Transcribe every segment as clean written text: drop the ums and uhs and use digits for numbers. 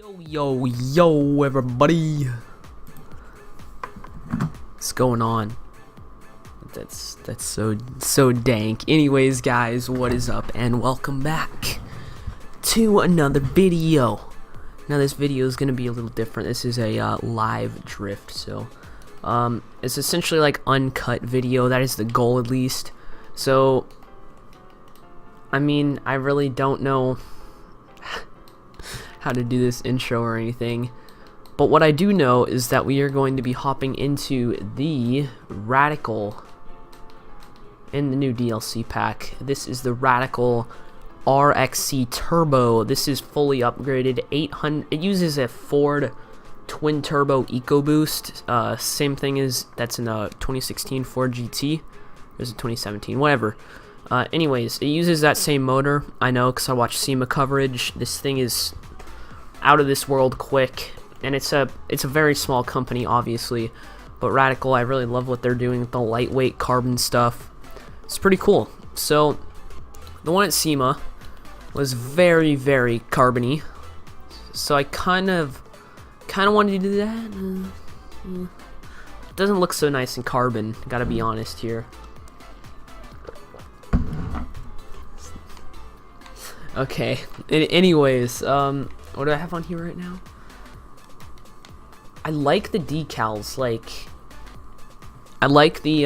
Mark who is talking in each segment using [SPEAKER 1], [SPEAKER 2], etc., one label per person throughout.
[SPEAKER 1] Yo, everybody. What's going on? That's so dank. Anyways, guys, what is up? And welcome back to another video. Now, this video is gonna be a little different. This is a live drift, so it's essentially like uncut video. That is the goal, at least. So, I mean, I really don't know how to do this intro or anything, but what I do know is that we are going to be hopping into the Radical in the new DLC pack. This is the Radical RXC Turbo. This is fully upgraded. 800. It uses a Ford twin turbo EcoBoost. Same thing as that's in a 2016 Ford GT. There's a 2017, whatever. Anyways, it uses that same motor. I know because I watched SEMA coverage. This thing is out of this world quick, and it's a very small company, obviously, but Radical, I really love what they're doing with the lightweight carbon stuff. It's pretty cool. So the one at SEMA was very carbony, so I kind of wanted to do that. It doesn't look so nice in carbon, gotta be honest here. Okay, anyways, what do I have on here right now? I like the decals, like, I like the,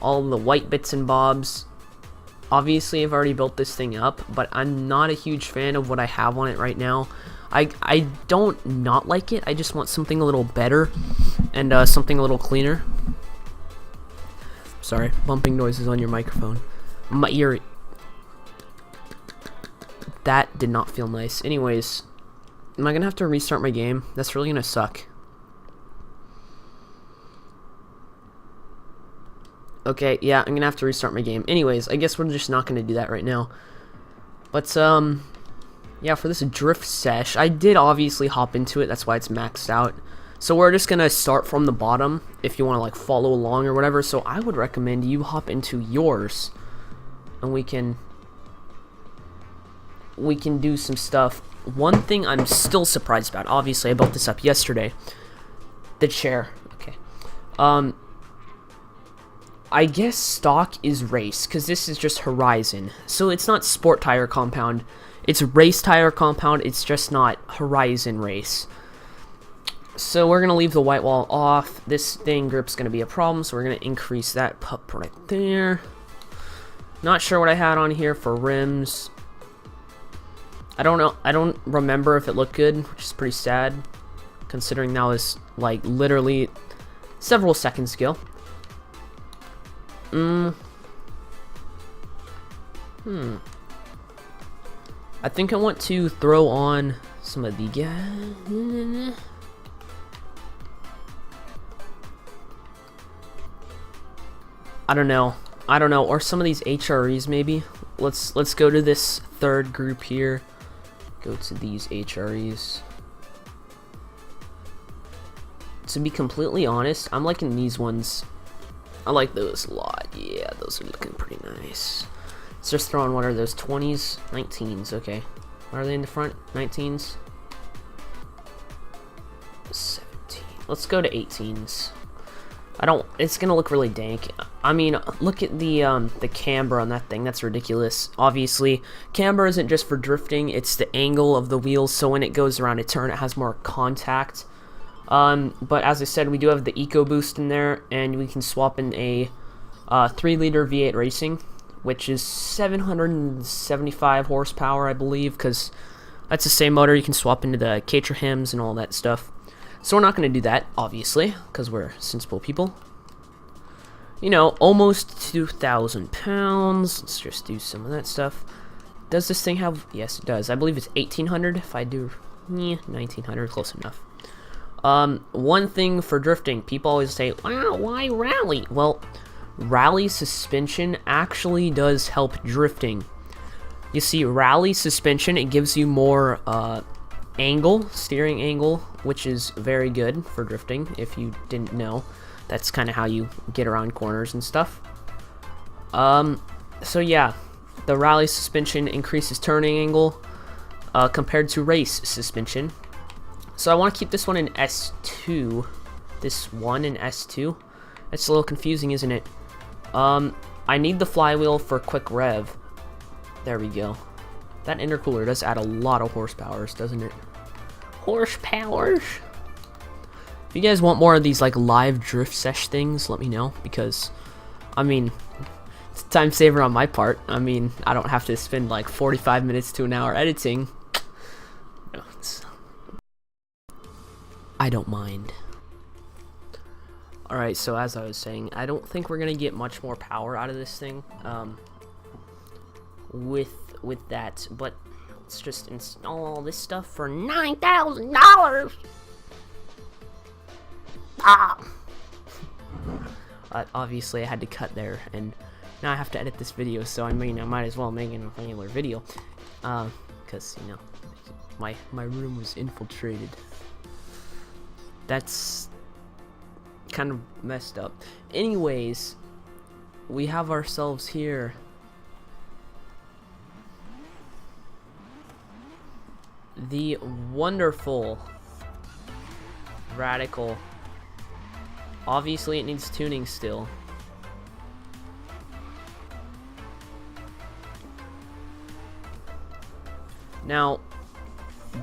[SPEAKER 1] all the white bits and bobs. Obviously, I've already built this thing up, but I'm not a huge fan of what I have on it right now. I don't not like it, I just want something a little better, and, something a little cleaner. Sorry, bumping noises on your microphone. My ear. That did not feel nice. Anyways, am I gonna have to restart my game? That's really gonna suck. Okay, yeah, I'm gonna have to restart my game. Anyways, I guess we're just not gonna do that right now. But, yeah, for this drift sesh, I did obviously hop into it, that's why it's maxed out. So we're just gonna start from the bottom, if you wanna, like, follow along or whatever. So I would recommend you hop into yours, and we can do some stuff. One thing I'm still surprised about, obviously I built this up yesterday, the chair. Okay, I guess stock is race, because this is just Horizon, so it's not sport tire compound, it's race tire compound, it's just not Horizon race. So we're gonna leave the white wall off. This thing grip's gonna be a problem, so we're gonna increase that pup right there. Not sure what I had on here for rims. I don't know. I don't remember if it looked good, which is pretty sad, considering that was like literally several seconds ago. I think I want to throw on some of the guys. I don't know, or some of these HREs maybe. Let's go to this third group here. Go to these HREs. To be completely honest, I'm liking these ones. I like those a lot. Yeah, those are looking pretty nice. Let's just throw on, what are those, 20s? 19s, okay. Are they in the front? 19s? 17. Let's go to 18s. It's gonna look really dank. I mean, look at the camber on that thing. That's ridiculous. Obviously, camber isn't just for drifting. It's the angle of the wheels, so when it goes around a turn, it has more contact. But as I said, we do have the EcoBoost in there, and we can swap in a 3-liter V8 Racing, which is 775 horsepower, I believe, because that's the same motor you can swap into the Caterhams and all that stuff. So we're not going to do that, obviously, because we're sensible people. You know, almost 2,000 pounds. Let's just do some of that stuff. Does this thing have... Yes, it does. I believe it's 1,800. If I do... Yeah, 1,900. Close enough. One thing for drifting. People always say, wow, why rally? Well, rally suspension actually does help drifting. You see, rally suspension, it gives you more... steering angle, which is very good for drifting. If you didn't know, that's kind of how you get around corners and stuff. So yeah, the rally suspension increases turning angle. compared to race suspension. So I want to keep this one in S2. This one in S2. It's a little confusing, isn't it? I need the flywheel for quick rev. There we go. That intercooler does add a lot of horsepower, doesn't it? Horsepower. If you guys want more of these like live drift sesh things, let me know, because I mean, it's a time saver on my part. I mean, I don't have to spend like 45 minutes to an hour editing. No, I don't mind. Alright, so as I was saying, I don't think we're gonna get much more power out of this thing with that, but let's just install all this stuff for $9,000. Obviously I had to cut there, and now I have to edit this video, so I mean I might as well make it a regular video, because you know my room was infiltrated. That's kind of messed up. Anyways, we have ourselves here the wonderful Radical. Obviously it needs tuning still. Now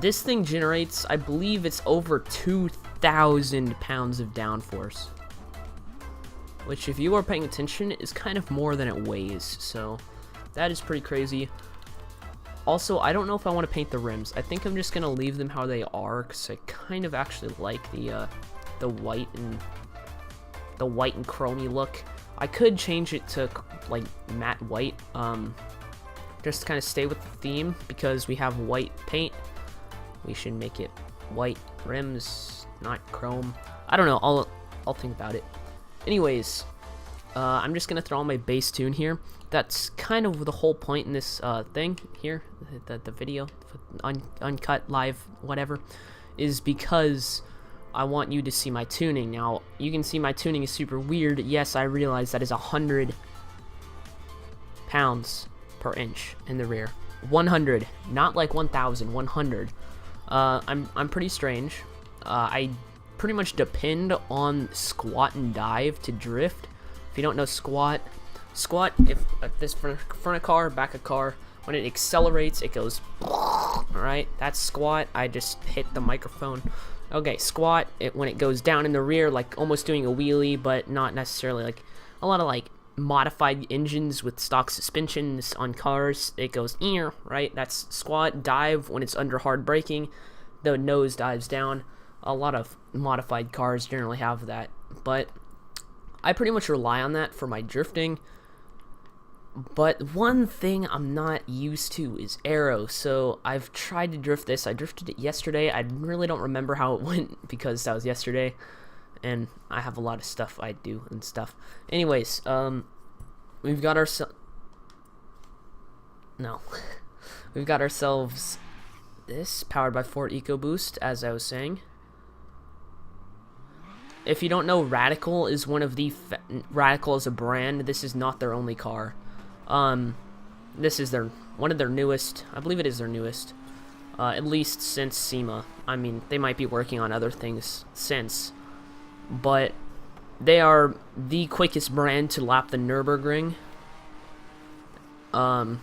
[SPEAKER 1] this thing generates, I believe it's over 2,000 pounds of downforce, which if you are paying attention is kind of more than it weighs, so that is pretty crazy. Also, I don't know if I want to paint the rims. I think I'm just gonna leave them how they are, because I kind of actually like the white and chromey look. I could change it to like matte white, just to kind of stay with the theme, because we have white paint. We should make it white rims, not chrome. I don't know. I'll think about it. Anyways, I'm just gonna throw on my bass tune here. That's kind of the whole point in this thing here, the video, uncut, live, whatever, is because I want you to see my tuning. Now, you can see my tuning is super weird. Yes, I realize that is 100 pounds per inch in the rear. 100, not like 1,000, 100. I'm pretty strange. I pretty much depend on squat and dive to drift. If you don't know squat, if this front of car, back of car, when it accelerates, it goes, alright, that's squat. I just hit the microphone. Okay, squat, when it goes down in the rear, like almost doing a wheelie, but not necessarily, like a lot of like modified engines with stock suspensions on cars, it goes right. That's squat. Dive, when it's under hard braking, the nose dives down. A lot of modified cars generally have that, but I pretty much rely on that for my drifting. But one thing I'm not used to is aero, so I've tried to drift this. I drifted it yesterday. I really don't remember how it went because that was yesterday, and I have a lot of stuff I do and stuff. Anyways, we've got ourselves we've got ourselves this powered by Ford EcoBoost, as I was saying. If you don't know, Radical is one of the Radical is a brand. This is not their only car. This is one of their newest. I believe it is their newest, at least since SEMA. I mean, they might be working on other things since, but they are the quickest brand to lap the Nürburgring that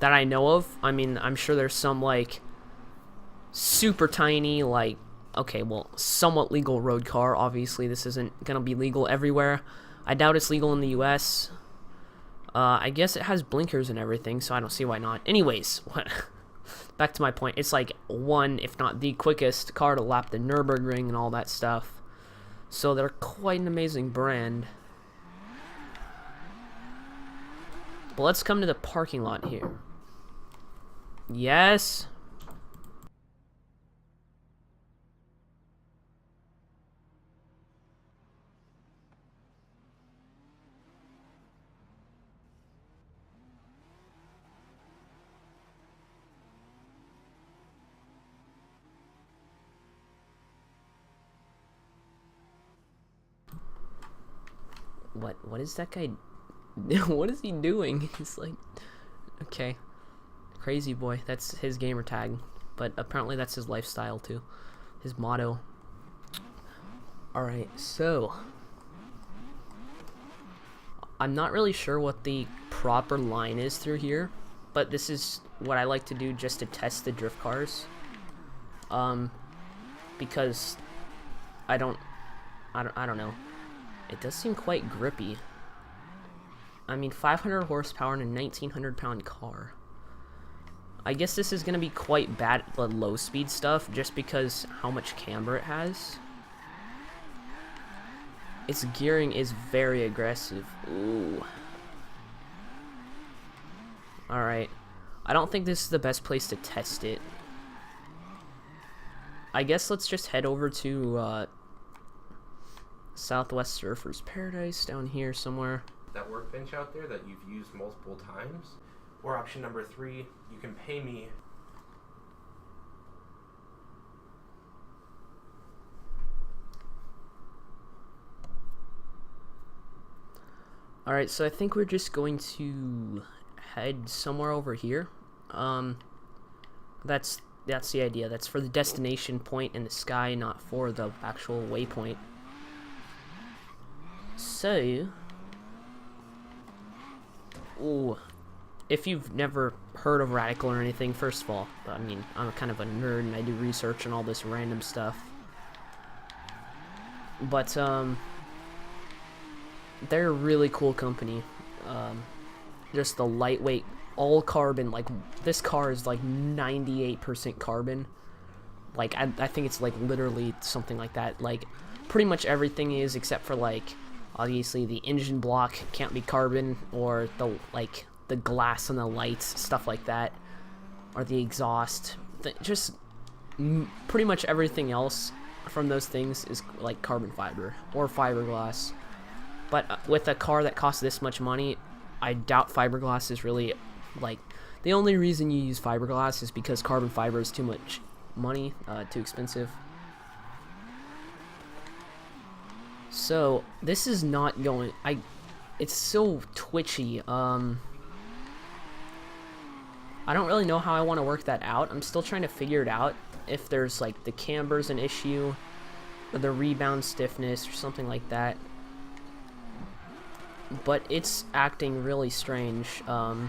[SPEAKER 1] I know of. I mean, I'm sure there's some like super tiny, like, okay, well, somewhat legal road car. Obviously, this isn't gonna be legal everywhere. I doubt it's legal in the US. I guess it has blinkers and everything, so I don't see why not. Anyways, back to my point. It's like one, if not the quickest car to lap the Nürburgring and all that stuff. So they're quite an amazing brand. But let's come to the parking lot here. Yes. What is that guy? What is he doing? He's like, okay, Crazy boy. That's his gamer tag. But apparently that's his lifestyle too. His motto. Alright, so I'm not really sure what the proper line is through here, but this is what I like to do just to test the drift cars. Because I don't know. It does seem quite grippy. I mean, 500 horsepower in a 1900 pound car. I guess this is gonna be quite bad at the low speed stuff just because how much camber it has. Its gearing is very aggressive. Ooh. Alright. I don't think this is the best place to test it. I guess let's just head over to Southwest Surfers Paradise down here somewhere.
[SPEAKER 2] That workbench out there that you've used multiple times. Or option number 3, you can pay me.
[SPEAKER 1] Alright, so I think we're just going to head somewhere over here. That's the idea. That's for the destination point in the sky, not for the actual waypoint. So, ooh, if you've never heard of Radical or anything, first of all, I mean, I'm kind of a nerd and I do research on all this random stuff. But, they're a really cool company. Just the lightweight, all carbon, like, this car is like 98% carbon. Like, I think it's like literally something like that. Like, pretty much everything is except for like, obviously the engine block can't be carbon, or the, like, the glass on the lights, stuff like that, or the exhaust. Just pretty much everything else from those things is like carbon fiber or fiberglass. But with a car that costs this much money, I doubt fiberglass is really, like, the only reason you use fiberglass is because carbon fiber is too much money, too expensive. So this is not going, it's so twitchy. I don't really know how I want to work that out. I'm still trying to figure it out. If there's like the camber's an issue, or the rebound stiffness or something like that. But it's acting really strange. I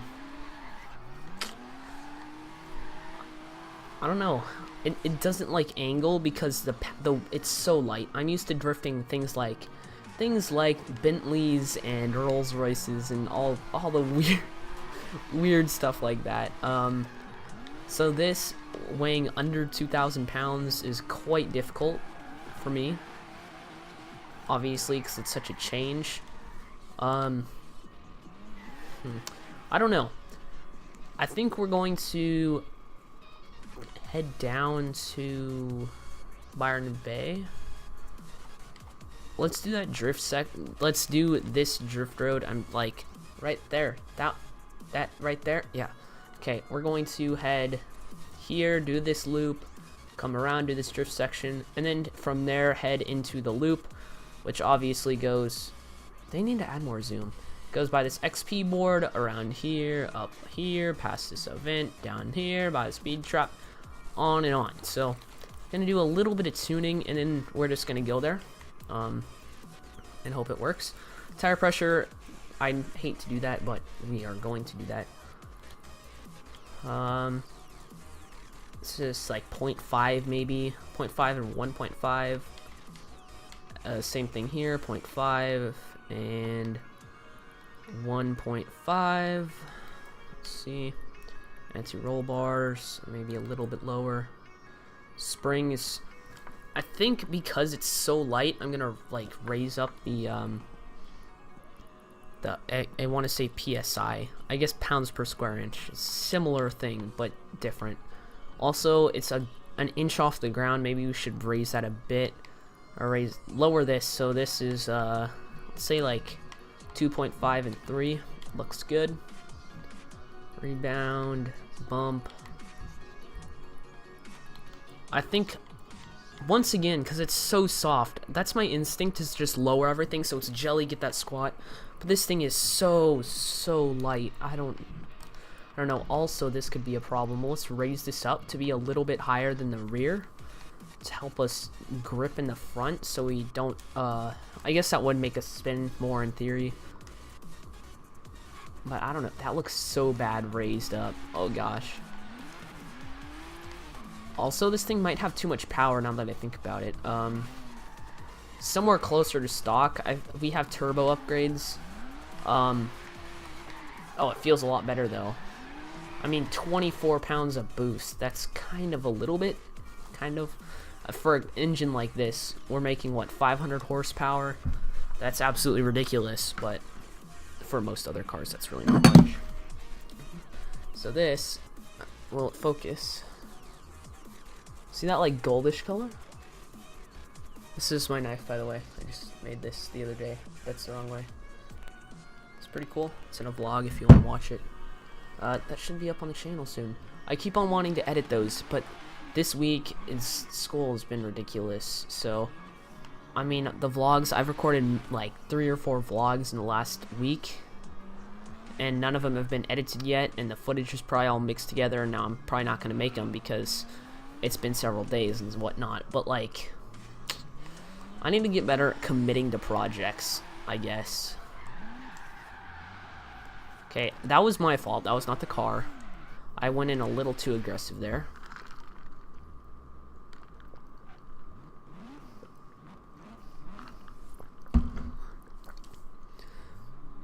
[SPEAKER 1] don't know. It doesn't like angle because it's so light. I'm used to drifting things like Bentleys and Rolls Royces and all the weird stuff like that. So this weighing under 2,000 pounds is quite difficult for me. Obviously, because it's such a change. I don't know. I think we're going to head down to Byron Bay. Let's do that drift let's do this drift road. I'm like right there. That right there. Yeah. Okay, we're going to head here, do this loop, come around, do this drift section, and then from there head into the loop, which obviously goes, they need to add more zoom. Goes by this XP board, around here, up here, past this event, down here, by the speed trap, on and on. So, gonna do a little bit of tuning, and then we're just gonna go there, and hope it works. Tire pressure, I hate to do that, but we are going to do that. It's just like 0.5 maybe, 0.5 and 1.5. Same thing here, 0.5 and 1.5. Let's see. Anti-roll bars, maybe a little bit lower. Springs, I think because it's so light, I'm gonna like raise up the I want to say PSI. I guess pounds per square inch. Similar thing, but different. Also, it's an inch off the ground. Maybe we should raise that a bit, or lower this. So this is let's say like 2.5 and 3. Looks good. Rebound, bump. I think once again, because it's so soft, that's my instinct, is just lower everything so it's jelly, get that squat. But this thing is so light. I don't don't know, also this could be a problem. Let's raise this up to be a little bit higher than the rear to help us grip in the front so we don't, I guess that would make us spin more in theory. But I don't know, that looks so bad raised up. Oh gosh. Also, this thing might have too much power now that I think about it. Somewhere closer to stock, we have turbo upgrades. Oh, it feels a lot better though. I mean, 24 pounds of boost. That's kind of a little bit, for an engine like this, we're making what, 500 horsepower? That's absolutely ridiculous, but for most other cars, that's really not much. So this, will it focus? See that like goldish color? This is my knife, by the way. I just made this the other day. That's the wrong way. It's pretty cool. It's in a vlog if you want to watch it. That should be up on the channel soon. I keep on wanting to edit those, but this week school has been ridiculous. So, I mean, the vlogs, I've recorded like 3 or 4 vlogs in the last week, and none of them have been edited yet, and the footage is probably all mixed together, and now I'm probably not going to make them because it's been several days and whatnot. But like, I need to get better at committing to projects, I guess. Okay, that was my fault. That was not the car. I went in a little too aggressive there.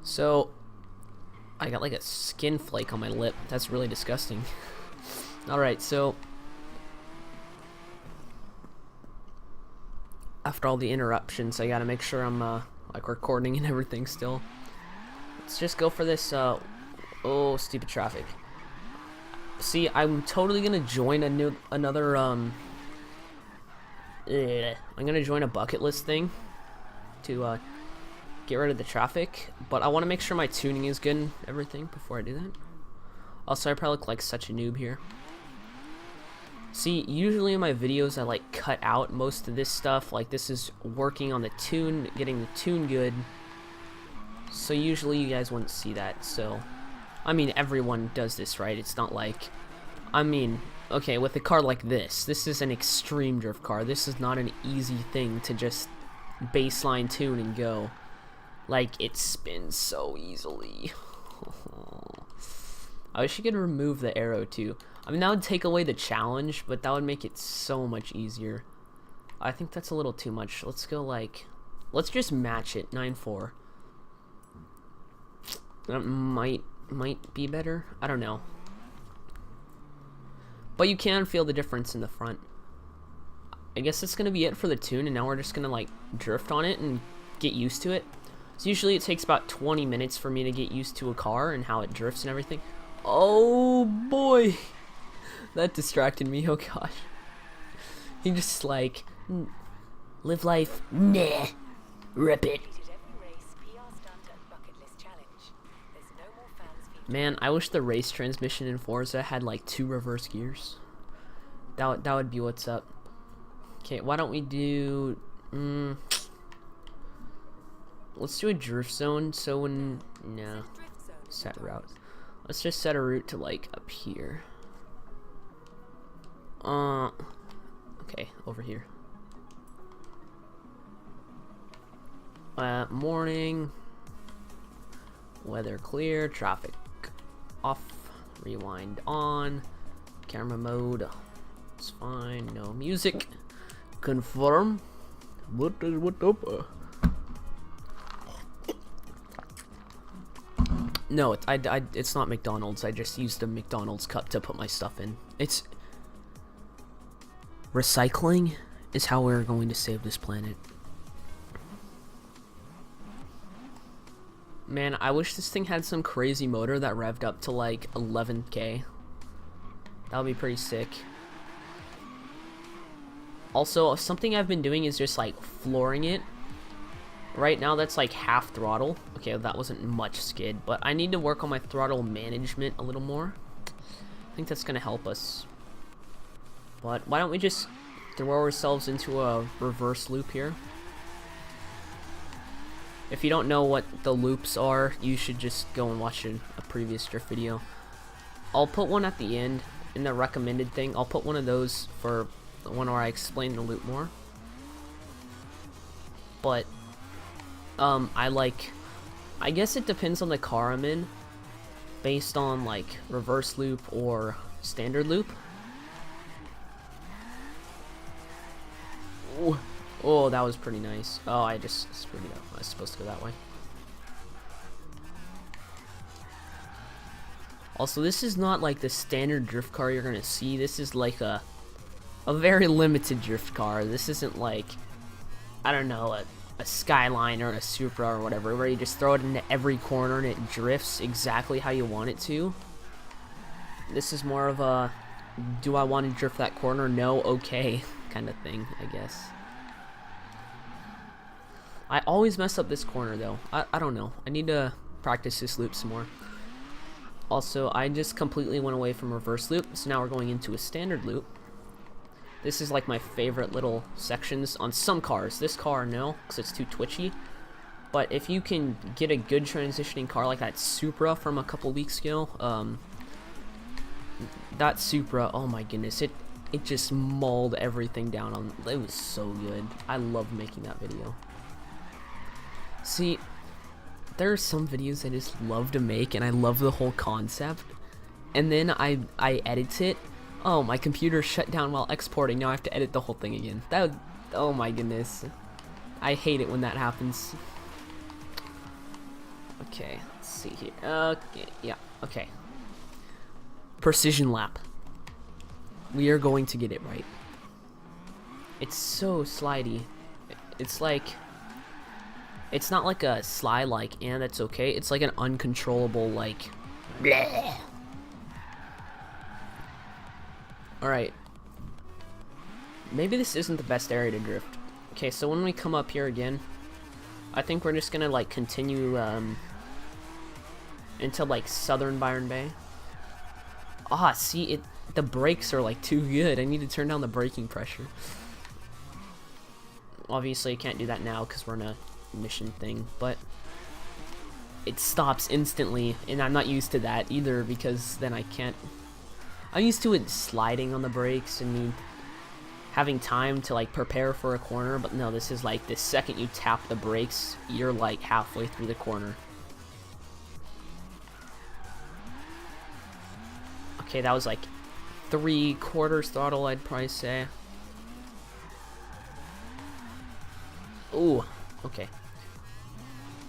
[SPEAKER 1] So, I got like a skin flake on my lip. That's really disgusting. Alright, so after all the interruptions, I gotta make sure I'm like recording and everything still. Let's just go for this, oh, stupid traffic. See, I'm totally gonna join another, I'm gonna join a bucket list thing to, get rid of the traffic, but I want to make sure my tuning is good and everything before I do that. Also, I probably look like such a noob here. See, usually in my videos I like cut out most of this stuff, like this is working on the tune, getting the tune good, so usually you guys wouldn't see that. So, I mean, everyone does this, right? It's not like, I mean, okay, with a car like this is an extreme drift car. This is not an easy thing to just baseline tune and go. Like, it spins so easily. I wish you could remove the arrow too. I mean, that would take away the challenge, but that would make it so much easier. I think that's a little too much. Let's go like, let's just match it, 9.4. That might be better. I don't know. But you can feel the difference in the front. I guess that's gonna be it for the tune, and now we're just gonna like drift on it and get used to it. So usually it takes about 20 minutes for me to get used to a car and how it drifts and everything. Oh boy, that distracted me. Oh gosh, he just like, live life, nah, rip it. Man, I wish the race transmission in Forza had like 2 reverse gears. That would be what's up. Okay, why don't we do, let's do a drift zone, so when, no, set route. Let's just set a route to like up here. Okay, over here. Morning, weather clear, traffic off, rewind on, camera mode, it's fine, no music, confirm, what up? No, it's not McDonald's. I just used the McDonald's cup to put my stuff in. It's recycling is how we're going to save this planet. Man, I wish this thing had some crazy motor that revved up to like 11K. That would be pretty sick. Also, something I've been doing is just like flooring it. Right now that's like half throttle. Okay, that wasn't much skid, but I need to work on my throttle management a little more. I think that's gonna help us. But why don't we just throw ourselves into a reverse loop here? If you don't know what the loops are, you should just go and watch a previous drift video. I'll put one at the end in the recommended thing. I'll put one of those for the one where I explain the loop more. But I guess it depends on the car I'm in, based on like reverse loop or standard loop. Ooh. Oh, that was pretty nice. Oh, I just screwed it up. I was supposed to go that way. Also, this is not like the standard drift car you're gonna see. This is like a very limited drift car. This isn't like, I don't know, a Skyline or a Supra or whatever, where you just throw it into every corner and it drifts exactly how you want it to. This is more of a, do I want to drift that corner? No, okay, kind of thing, I guess. I always mess up this corner though. I don't know. I need to practice this loop some more. Also, I just completely went away from reverse loop, so now we're going into a standard loop. This is like my favorite little sections on some cars. This car, no, because it's too twitchy. But if you can get a good transitioning car like that Supra from a couple weeks ago, that Supra, oh my goodness, it just mauled everything down. It was so good. I love making that video. See, there are some videos I just love to make, and I love the whole concept, and then I edit it. Oh, my computer shut down while exporting. Now I have to edit the whole thing again. Oh my goodness. I hate it when that happens. Okay, let's see here. Okay, yeah, okay. Precision lap. We are going to get it right. It's so slidey. It's like, it's not like a slide like, and that's okay. It's like an uncontrollable, like, bleh. Alright. Maybe this isn't the best area to drift. Okay, so when we come up here again, I think we're just gonna like continue into like southern Byron Bay. Ah, see, the brakes are like too good. I need to turn down the braking pressure. Obviously I can't do that now because we're in a mission thing, but it stops instantly, and I'm not used to that either, because then I can't. I'm used to it sliding on the brakes and me having time to like prepare for a corner, but no, this is like the second you tap the brakes, you're like halfway through the corner. Okay, that was like 3/4 throttle, I'd probably say. Ooh, okay.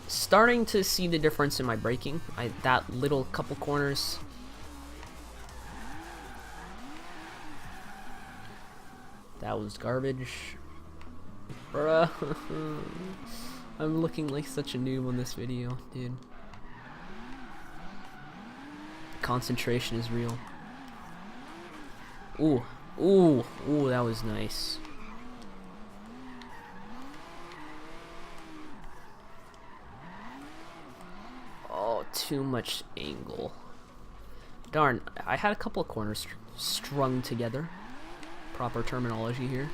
[SPEAKER 1] Starting to see the difference in my braking. That little couple corners. That was garbage. Bruh. I'm looking like such a noob on this video, dude. Concentration is real. Ooh. Ooh. Ooh, that was nice. Oh, too much angle. Darn, I had a couple of corners strung together. Proper terminology here.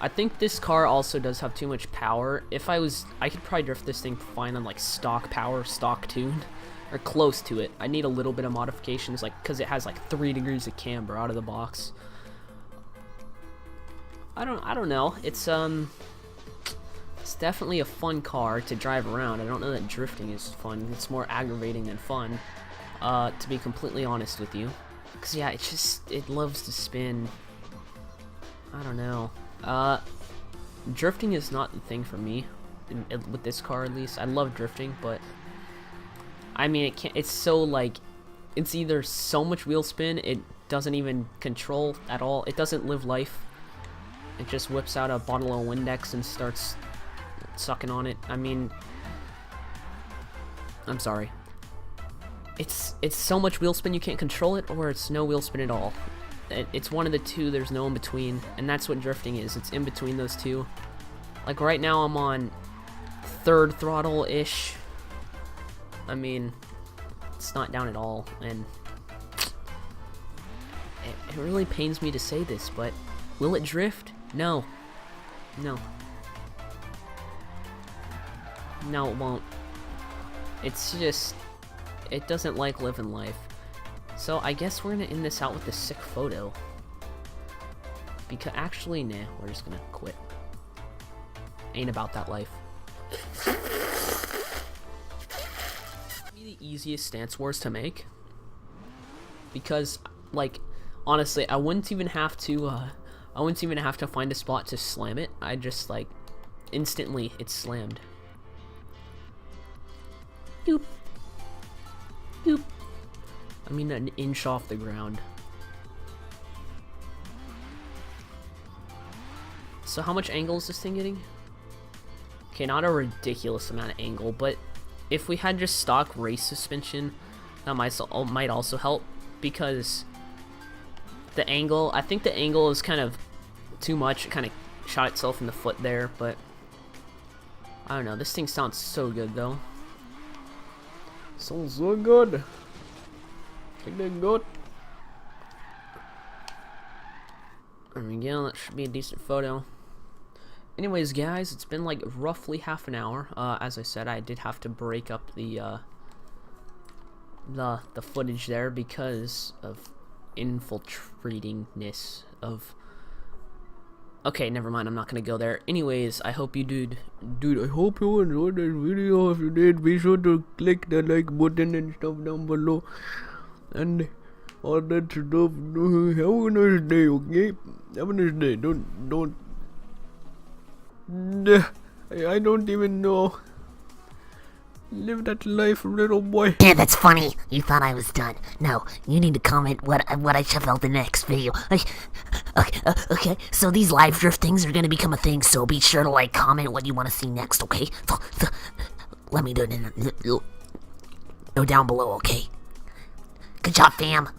[SPEAKER 1] I think this car also does have too much power. If I could probably drift this thing fine on like stock power, stock tuned, or close to it. I need a little bit of modifications, like, because it has like 3 degrees of camber out of the box. I don't know. It's definitely a fun car to drive around. I don't know that drifting is fun. It's more aggravating than fun, to be completely honest with you. Because, yeah, it loves to spin. I don't know. Drifting is not the thing for me, with this car at least. I love drifting, but, I mean, it's so, like, it's either so much wheel spin, it doesn't even control at all. It doesn't live life. It just whips out a bottle of Windex and starts sucking on it. I mean, I'm sorry. It's so much wheel spin you can't control it, or it's no wheel spin at all. It's one of the two. There's no in between, and that's what drifting is. It's in between those two. Like right now I'm on 3rd throttle-ish. I mean, it's not down at all, and it really pains me to say this, but will it drift? No. No. No, it won't. It's just, it doesn't like living life. So I guess we're gonna end this out with a sick photo. Because actually, nah, we're just gonna quit. Ain't about that life. The easiest Stance Wars to make, because like honestly, I wouldn't even have to find a spot to slam it. I just like instantly it's slammed. Doop. Doop. I mean an inch off the ground. So how much angle is this thing getting? Okay, not a ridiculous amount of angle, but if we had just stock race suspension, that might also help, because the angle, I think the angle is kind of too much. It kind of shot itself in the foot there, but I don't know. This thing sounds so good though. Sounds so good. Ain't that good? There we go. That should be a decent photo. Anyways, guys, it's been like roughly half an hour. As I said, I did have to break up the footage there because of infiltratingness of. Okay, never mind. I'm not gonna go there. Anyways, I hope you dude. I hope you enjoyed this video. If you did, be sure to click the like button and stuff down below, and all that stuff. Have a nice day, okay? Have a nice day. Don't. I don't even know. Live that life, little boy.
[SPEAKER 3] Yeah, that's funny. You thought I was done. No, you need to comment what I should film the next video. Okay, so these live drift things are gonna become a thing, so be sure to like, comment what you want to see next, okay? Let me know down below, okay? Good job, fam.